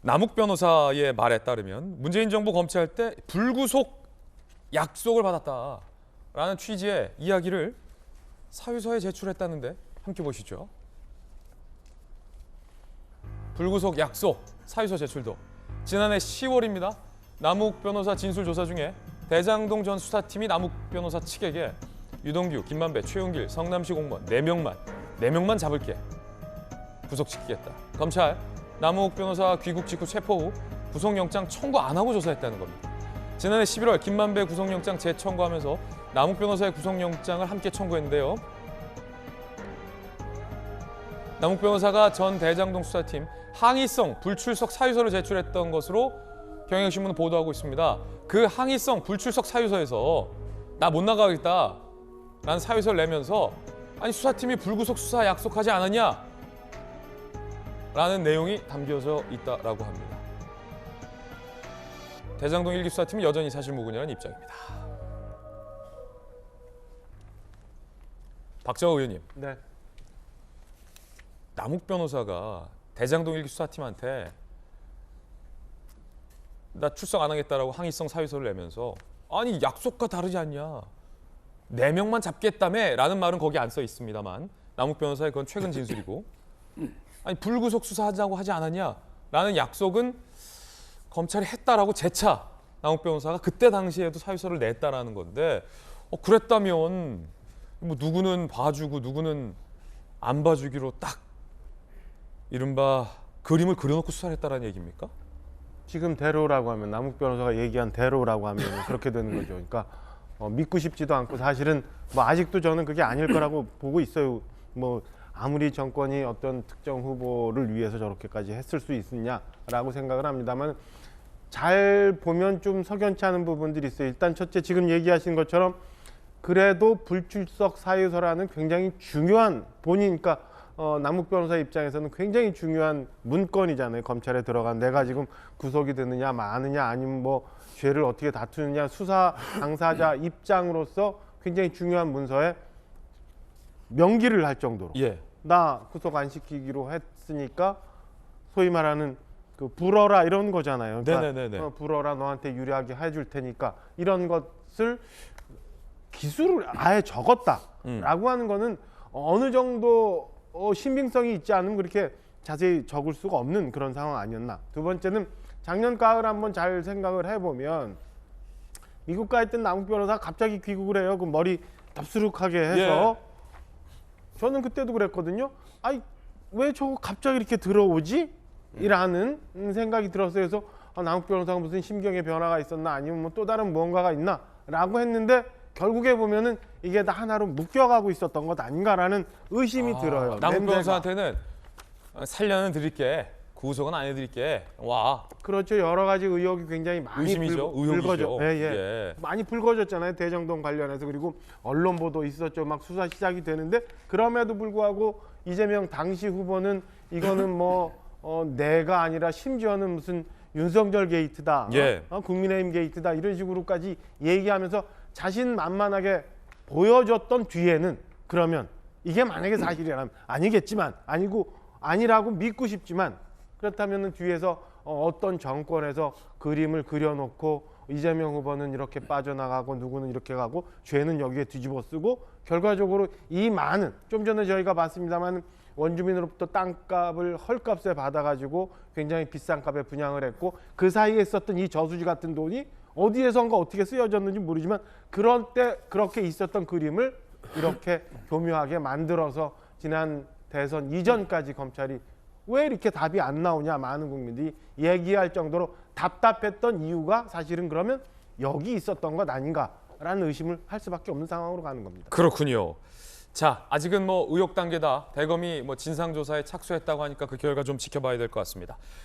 남욱 변호사의 말에 따르면 문재인 정부 검찰 때 불구속 약속을 받았다라는 취지의 이야기를 사유서에 제출했다는데 함께 보시죠. 불구속 약속 사유서 제출도 지난해 10월입니다. 남욱 변호사 진술 조사 중에 대장동 전 수사팀이 남욱 변호사 측에게 유동규, 김만배, 최용길, 성남시 공무원 4명만 잡을게. 구속시키겠다. 검찰 남욱 변호사 귀국 직후 체포 후 구속영장 청구 안 하고 조사했다는 겁니다. 지난해 11월 김만배 구속영장 재청구하면서 남욱 변호사의 구속영장을 함께 청구했는데요. 남욱 변호사가 전 대장동 수사팀 항의성 불출석 사유서를 제출했던 것으로 경향신문은 보도하고 있습니다. 그 항의성 불출석 사유서에서 나 못 나가겠다 라는 사유서를 내면서 아니 수사팀이 불구속 수사 약속하지 않았냐? 라는 내용이 담겨져 있다라고 합니다. 대장동 1기 수사팀은 여전히 사실무근이라는 입장입니다. 박정호 의원님. 네. 남욱 변호사가 대장동 1기 수사팀한테 나 출석 안 하겠다라고 항의성 사유서를 내면서 아니 약속과 다르지 않냐. 4명만 잡겠다며 라는 말은 거기 안 써 있습니다만 남욱 변호사의 그건 최근 진술이고 아니 불구속 수사하자고 하지 않았냐 라는 약속은 검찰이 했다라고 재차 남욱 변호사가 그때 당시에도 사유서를 냈다라는 건데 그랬다면 뭐 누구는 봐주고 누구는 안 봐주기로 딱 이른바 그림을 그려놓고 수사를 했다라는 얘기입니까? 지금 대로라고 하면 남욱 변호사가 얘기한 대로라고 하면 그렇게 되는 거죠. 그러니까 믿고 싶지도 않고 사실은 뭐 아직도 저는 그게 아닐 거라고 보고 있어요. 뭐 아무리 정권이 어떤 특정 후보를 위해서 저렇게까지 했을 수 있느냐라고 생각을 합니다만 잘 보면 좀 석연치 않은 부분들이 있어요. 일단 첫째 지금 얘기하신 것처럼 그래도 불출석 사유서라는 굉장히 중요한 본인 그러니까 남욱 변호사 입장에서는 굉장히 중요한 문건이잖아요. 검찰에 들어간 내가 지금 구속이 되느냐 마느냐 아니면 뭐 죄를 어떻게 다투느냐 수사 당사자 입장으로서 굉장히 중요한 문서에 명기를 할 정도로 나 구속 안 시키기로 했으니까 소위 말하는 그 불어라 이런 거잖아요. 그러니까 불어라 너한테 유리하게 해줄 테니까 이런 것을 기술을 아예 적었다라고 하는 거는 어느 정도 신빙성이 있지 않으면 그렇게 자세히 적을 수가 없는 그런 상황 아니었나. 두 번째는 작년 가을 한번 잘 생각을 해보면 미국 가 있던 남욱 변호사 갑자기 귀국을 해요. 그 머리 답수룩하게 해서 저는 그때도 그랬거든요. 아이 왜 저거 갑자기 이렇게 들어오지? 이라는 생각이 들었어요. 그래서 남욱 변호사가 무슨 심경의 변화가 있었나 아니면 뭐 또 다른 무언가가 있나 라고 했는데 결국에 보면은 이게 다 하나로 묶여가고 있었던 것 아닌가라는 의심이 들어요. 남욱 변호사한테는 살려는 드릴게. 구속은 안 해드릴게. 와. 그렇죠. 여러 가지 의혹이 굉장히 많이 의심이죠. 의혹이죠. 많이 불거졌잖아요. 대장동 관련해서. 그리고 언론 보도 있었죠. 막 수사 시작이 되는데 그럼에도 불구하고 이재명 당시 후보는 이거는 뭐 내가 아니라 심지어는 무슨 윤석열 게이트다. 국민의힘 게이트다. 이런 식으로까지 얘기하면서 자신만만하게 보여줬던 뒤에는 그러면 이게 만약에 사실이라면 아니겠지만 아니라고 믿고 싶지만 그렇다면 뒤에서 어떤 정권에서 그림을 그려놓고 이재명 후보는 이렇게 빠져나가고 누구는 이렇게 가고 죄는 여기에 뒤집어 쓰고 결과적으로 이 많은 좀 전에 저희가 봤습니다만 원주민으로부터 땅값을 헐값에 받아가지고 굉장히 비싼 값에 분양을 했고 그 사이에 썼던 이 저수지 같은 돈이 어디에선가 어떻게 쓰여졌는지 모르지만 그럴 때 그렇게 있었던 그림을 이렇게 교묘하게 만들어서 지난 대선 이전까지 검찰이 왜 이렇게 답이 안 나오냐 많은 국민들이 얘기할 정도로 답답했던 이유가 사실은 그러면 여기 있었던 것 아닌가라는 의심을 할 수밖에 없는 상황으로 가는 겁니다. 그렇군요. 자, 아직은 뭐 의혹 단계다. 대검이 뭐 진상조사에 착수했다고 하니까 그 결과 좀 지켜봐야 될 것 같습니다.